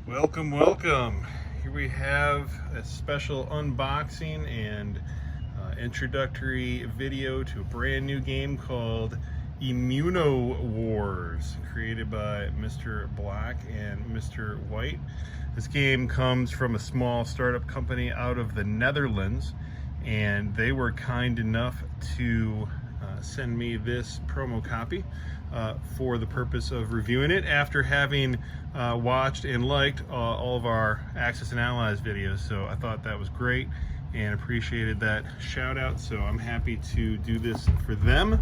Welcome, welcome. Here we have a special unboxing and introductory video to a brand new game called Immunowars, created by Mr. Black and Mr. White. This game comes from a small startup company out of the Netherlands, and they were kind enough to send me this promo copy for the purpose of reviewing it after having watched and liked all of our Axis and Allies videos. So I thought that was great and appreciated that shout out. So I'm happy to do this for them.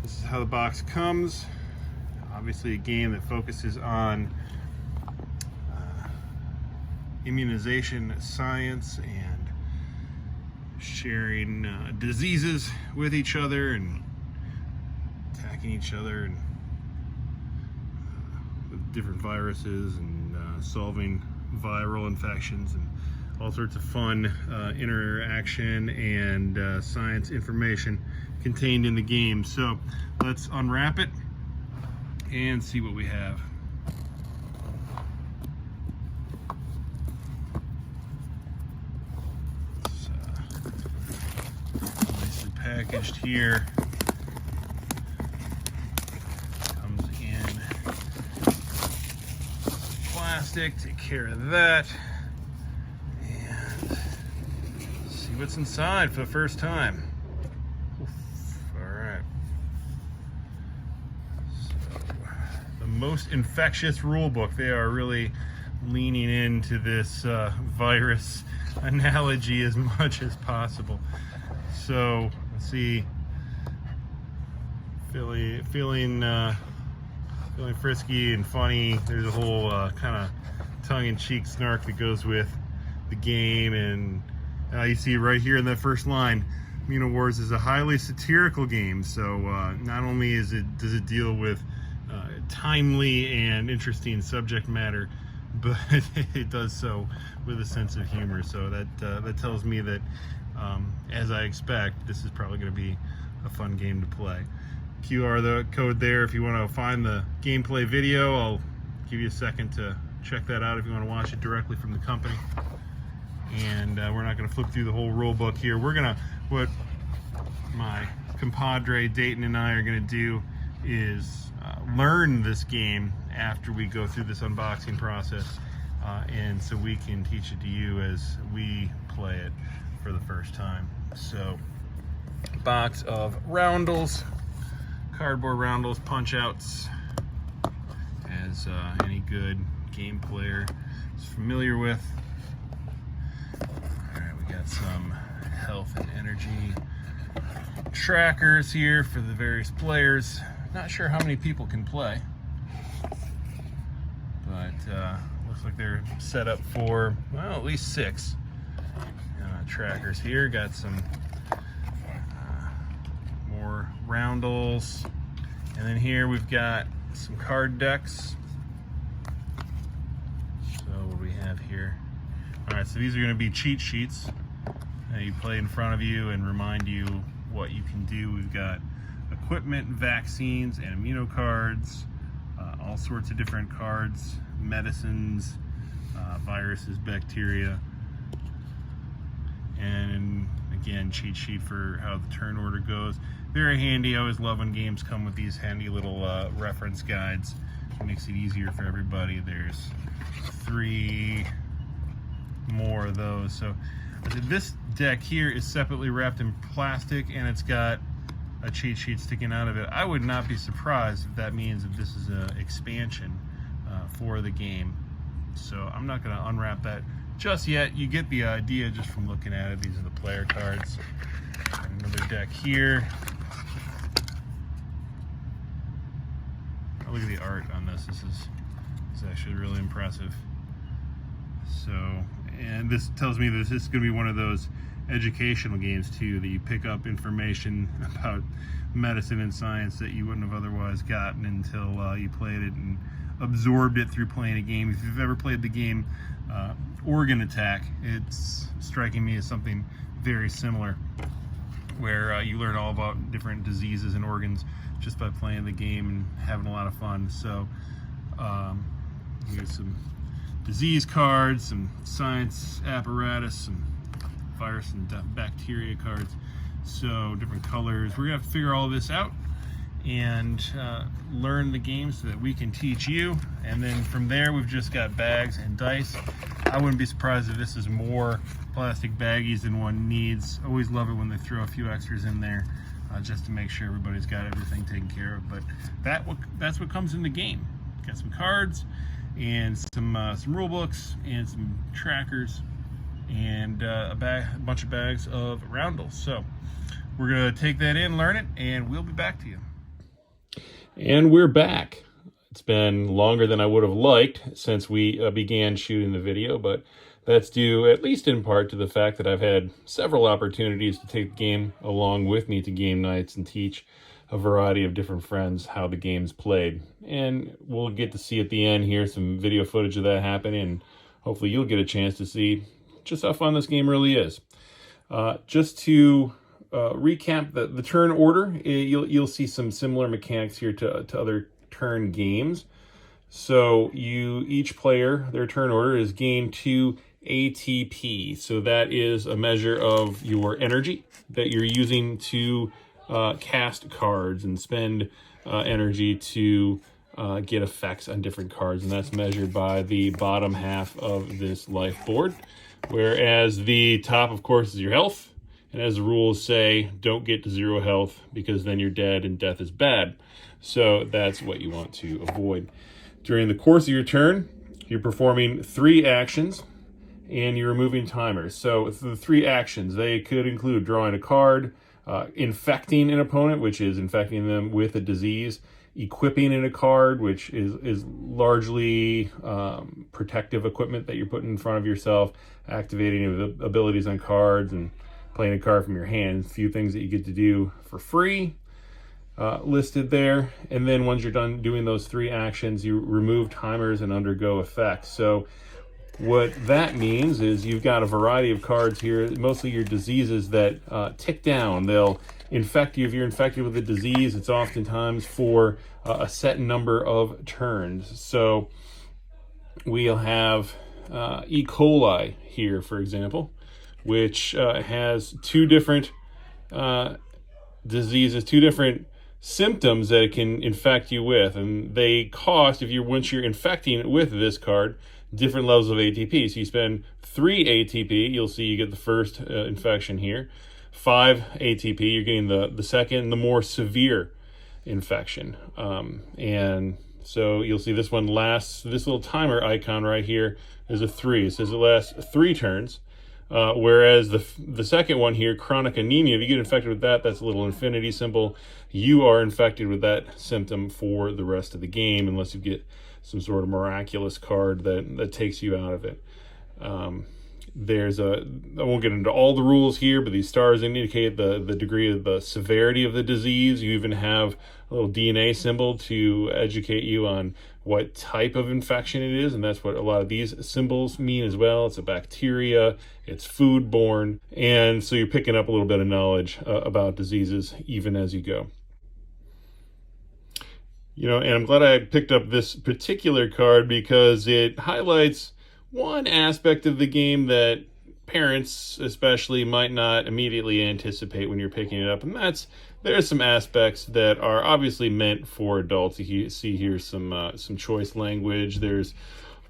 This is how the box comes. Obviously a game that focuses on immunization science and sharing diseases with each other and attacking each other and with different viruses and solving viral infections and all sorts of fun interaction and science information contained in the game. So let's unwrap it and see what we have. Nicely packaged here. Comes in plastic. Take care of that. And see what's inside for the first time. Alright. So, the most infectious rule book. They are really leaning into this virus analogy as much as possible. So let's see, feeling frisky and funny. There's a whole kind of tongue-in-cheek snark that goes with the game, and you see right here in that first line, Immunowars is a highly satirical game. So not only does it deal with timely and interesting subject matter, but it does so with a sense of humor. So that tells me that, as I expect, this is probably going to be a fun game to play. QR code there if you want to find the gameplay video. I'll give you a second to check that out if you want to watch it directly from the company. And we're not going to flip through the whole rule book here. What my compadre Dayton and I are going to do is learn this game after we go through this unboxing process, and so we can teach it to you as we play it for the first time. So, box of roundels, cardboard roundels, punch outs, as any good game player is familiar with. Alright, we got some health and energy trackers here for the various players. Not sure how many people can play, but looks like they're set up for, well, at least 6 trackers here. Got some more roundels, and then here we've got some card decks. So what do we have here? Alright, so these are going to be cheat sheets that you play in front of you and remind you what you can do. We've got equipment, vaccines, and immuno cards, all sorts of different cards, medicines, viruses, bacteria, and again, cheat sheet for how the turn order goes. Very handy. I always love when games come with these handy little reference guides. It makes it easier for everybody. There's 3 more of those. So this deck here is separately wrapped in plastic, and it's got a cheat sheet sticking out of it. I would not be surprised if that means that this is an expansion for the game. So I'm not going to unwrap that just yet. You get the idea just from looking at it. These are the player cards. Another deck here. Oh, look at the art on this. This is actually really impressive. So, and this tells me that this is going to be one of those educational games too, that you pick up information about medicine and science that you wouldn't have otherwise gotten until you played it and absorbed it through playing a game. If you've ever played the game Organ Attack, it's striking me as something very similar, where you learn all about different diseases and organs just by playing the game and having a lot of fun. So We got some disease cards, some science apparatus, some virus and bacteria cards. So different colors. We're gonna have to figure all this out and learn the game so that we can teach you. And then from there, we've just got bags and dice. I wouldn't be surprised if this is more plastic baggies than one needs. Always love it when they throw a few extras in there just to make sure everybody's got everything taken care of. But that's what comes in the game. Got some cards and some rule books and some trackers and a bunch of bags of roundels. So we're gonna take that in, learn it, and we'll be back to you. And we're back. It's been longer than I would have liked since we began shooting the video, but that's due at least in part to the fact that I've had several opportunities to take the game along with me to game nights and teach a variety of different friends how the game's played. And we'll get to see at the end here some video footage of that happening, and hopefully you'll get a chance to see just how fun this game really is. Just to recap the turn order, you'll see some similar mechanics here to other turn games. So each player, their turn order is gain 2 ATP. So that is a measure of your energy that you're using to cast cards and spend energy to get effects on different cards, and that's measured by the bottom half of this life board. Whereas the top, of course, is your health. And as the rules say, don't get to 0 health because then you're dead and death is bad. So that's what you want to avoid. During the course of your turn, you're performing 3 actions and you're removing timers. So the 3 actions, they could include drawing a card, infecting an opponent, which is infecting them with a disease, equipping in a card, which is largely protective equipment that you're putting in front of yourself, activating abilities on cards, and playing a card from your hand. A few things that you get to do for free listed there. And then once you're done doing those 3 actions, you remove timers and undergo effects. So what that means is you've got a variety of cards here, mostly your diseases that tick down. They'll infect you. If you're infected with a disease, it's oftentimes for a set number of turns. So we'll have E. coli here, for example, which has 2 different diseases, 2 different symptoms that it can infect you with, and they cost, once you're infecting with this card, different levels of ATP. So you spend 3 ATP, you'll see you get the first infection here. 5 ATP, you're getting the second, the more severe infection. And so you'll see this one lasts, this little timer icon right here is a 3. It says it lasts 3 turns. Whereas the second one here, chronic anemia, if you get infected with that, that's a little infinity symbol. You are infected with that symptom for the rest of the game, unless you get some sort of miraculous card that takes you out of it. I won't get into all the rules here, but these stars indicate the degree of the severity of the disease. You even have a little DNA symbol to educate you on what type of infection it is, and that's what a lot of these symbols mean as well. It's a bacteria, it's foodborne, and so you're picking up a little bit of knowledge about diseases even as you go. And I'm glad I picked up this particular card because it highlights one aspect of the game that parents especially might not immediately anticipate when you're picking it up, and there's some aspects that are obviously meant for adults. You see here some choice language. There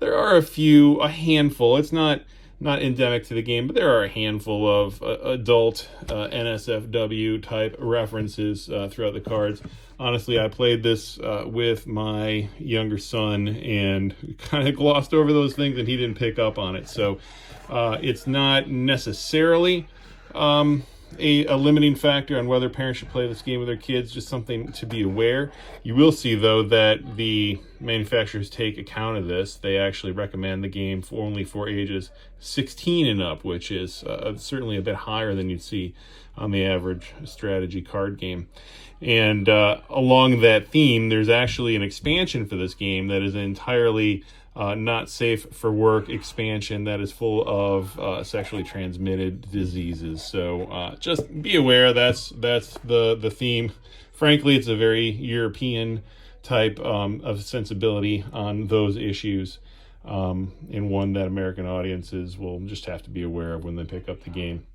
are a handful. It's not endemic to the game, but there are a handful of adult NSFW type references throughout the cards. Honestly, I played this with my younger son and kind of glossed over those things, and he didn't pick up on it. So it's not necessarily a limiting factor on whether parents should play this game with their kids, just something to be aware. You will see, though, that the manufacturers take account of this. They actually recommend the game only for ages 16 and up, which is certainly a bit higher than you'd see on the average strategy card game. And along that theme, there's actually an expansion for this game that is entirely not safe for work expansion that is full of sexually transmitted diseases. So just be aware that's the theme. Frankly, it's a very European type of sensibility on those issues, and one that American audiences will just have to be aware of when they pick up the game.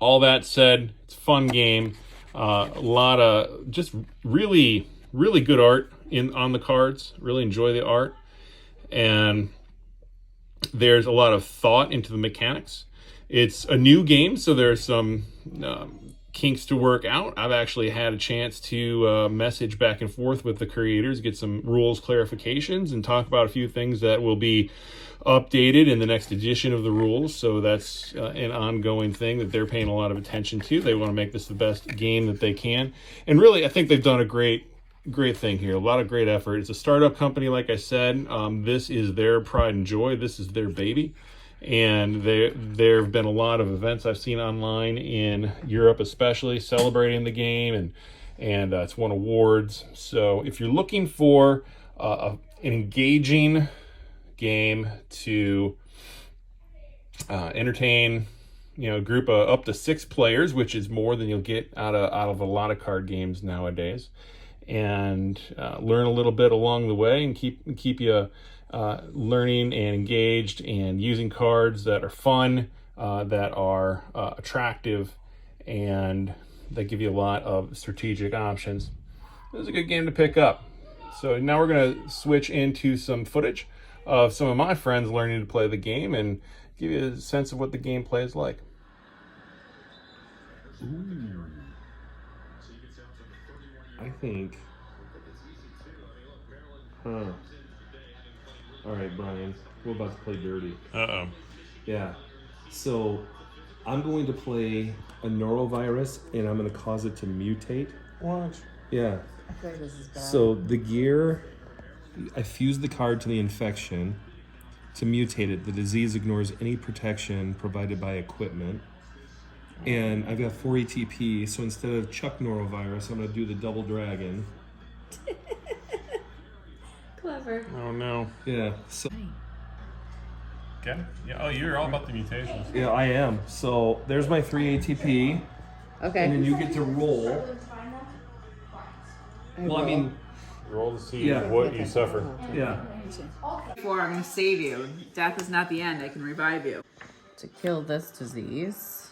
All that said, it's a fun game. A lot of just really good art on the cards. Really enjoy the art, and there's a lot of thought into the mechanics. It's a new game, so there's some kinks to work out. I've actually had a chance to message back and forth with the creators, get some rules clarifications, and talk about a few things that will be updated in the next edition of the rules. So that's an ongoing thing that they're paying a lot of attention to. They want to make this the best game that they can, and really I think they've done a great thing here. A lot of great effort. It's a startup company, like I said. This is their pride and joy. This is their baby, and there have been a lot of events I've seen online in Europe especially celebrating the game, and it's won awards. So if you're looking for an engaging game to entertain, a group of up to 6 players, which is more than you'll get out of a lot of card games nowadays, and learn a little bit along the way, and keep you learning and engaged and using cards that are fun, that are attractive, and that give you a lot of strategic options. This is a good game to pick up. So now we're going to switch into some footage of some of my friends learning to play the game and give you a sense of what the gameplay is like. Ooh. I think. All right, Brian, we're about to play dirty. Uh-oh. Yeah. So I'm going to play a norovirus, and I'm going to cause it to mutate. What? Yeah. I feel like this is bad. So the gear, I fuse the card to the infection to mutate it. The disease ignores any protection provided by equipment. And I've got 4 ATP, so instead of Chuck norovirus, I'm going to do the double dragon. Clever. Oh no. Yeah. So. Okay. Yeah. Oh, you're all about the mutations. Yeah, I am. So there's my 3 ATP. Okay. And then you get to roll. Well, I mean, roll to see Yeah. what you suffer. yeah. Before I'm going to save you. Death is not the end. I can revive you. To kill this disease.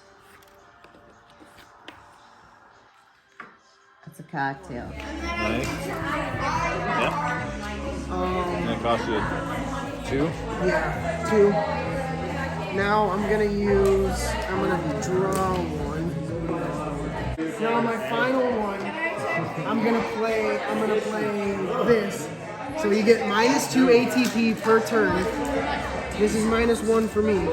It's a cocktail. Right? Yep. And it cost you 2? Yeah, 2. Now I'm gonna draw one. Now my final one, I'm gonna play this. So you get -2 ATP per turn. This is -1 for me.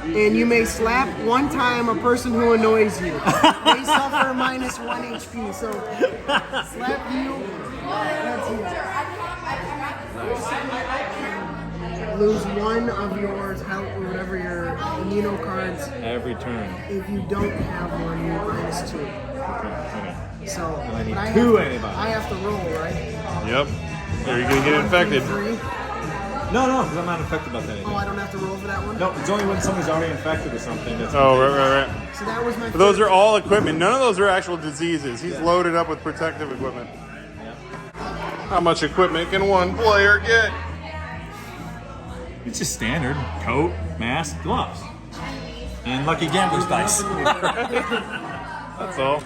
And you may slap one time a person who annoys you. They suffer -1 HP. So slap you, that's you. Lose one of your health or whatever your immuno cards. Every turn. If you don't have one, you're -2. Okay. So I need but 2 I antibodies. have to roll, right? Yep. Are you gonna get infected? 1, 2, 3. No, because I'm not infected by anything. Oh, I don't have to roll for that one? No, it's only when somebody's already infected with something that's... Oh, right. So that was my But those first- are all equipment. None of those are actual diseases. He's loaded up with protective equipment. How much equipment can one player get? It's just standard. Coat, mask, gloves. And lucky gambler's dice. That's all.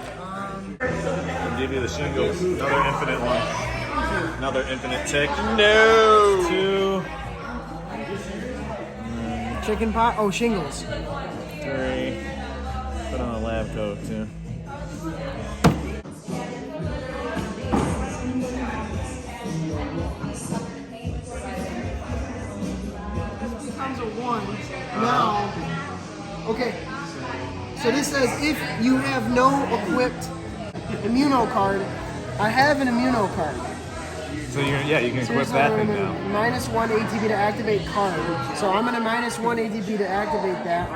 I'll give you the shingles. Another infinite one. Another infinite tick. No. 2, chicken pot. Oh, shingles. 3. Put on a lab coat, too. Becomes a 1. Now, okay. So this says if you have no equipped immuno card, I have an immuno card. So you can So equip this that is thing now. -1 ATP to activate card. So I'm gonna -1 ATP to activate that,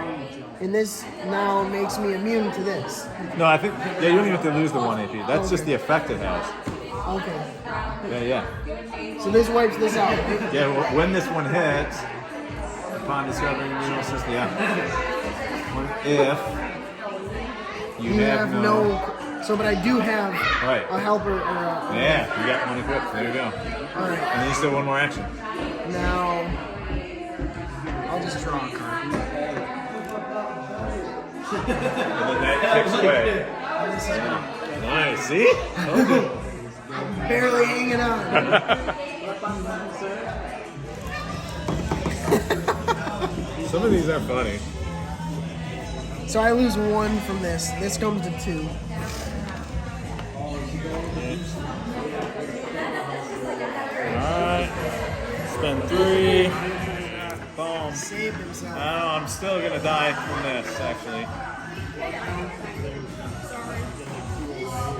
and this now makes me immune to this. No, I think, you don't even have to lose the 1 AP. That's just the effect it has. Okay. Yeah. So this wipes this out. Yeah, when this one hits, upon discovering immune system, if you have no... So, but I do have Right. a helper. Or a, Yeah, you got one equipped. There you go. All right. And then you still have one more action. Now, I'll just draw a card. And then that kicks away. Nice. See? Barely hanging on. Some of these are funny. So I lose 1 from this. This comes to 2. Alright. Spend 3. Boom. Saved himself. Oh, I'm still gonna die from this, actually.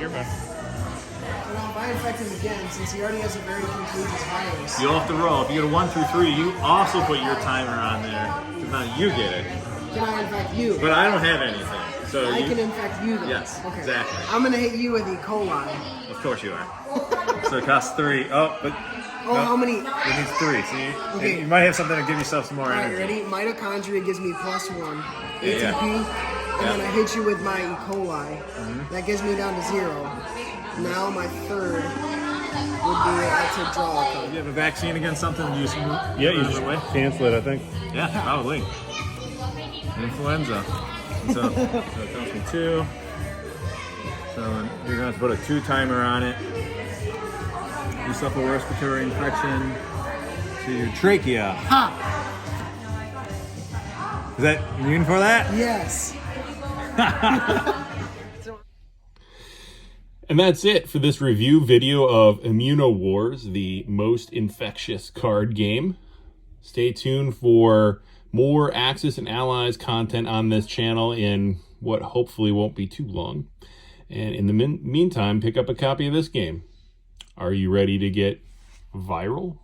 You're fine. So now if I infect him again, since he already has a very contagious virus, You'll have to roll. If you get a 1 through 3, you also put your timer on there. 'Cause now you get it. can I infect you? But I don't have anything. So I you, can infect you then. Yes, Okay. exactly. I'm gonna hit you with E. coli. Of course you are. So it costs 3. Oh, but Oh, no, how many? it needs 3. See, Okay. you might have something to give yourself some more All right, energy. ready? Mitochondria gives me +1 Yeah, ATP, yeah. and then I hit you with my E. coli. That gets me down to 0. Now my third would be I take draw a card. You have a vaccine against something? You just Yeah, you move it just away. cancel it, I think. Yeah, probably. Influenza. So it comes from 2. So you're gonna have to put a 2 timer on it. Yourself a respiratory infection to your trachea. Ha! Is that immune for that? Yes. And that's it for this review video of Immunowars, the most infectious card game. Stay tuned for more Axis and Allies content on this channel in what hopefully won't be too long. And in the meantime, pick up a copy of this game. Are you ready to get viral?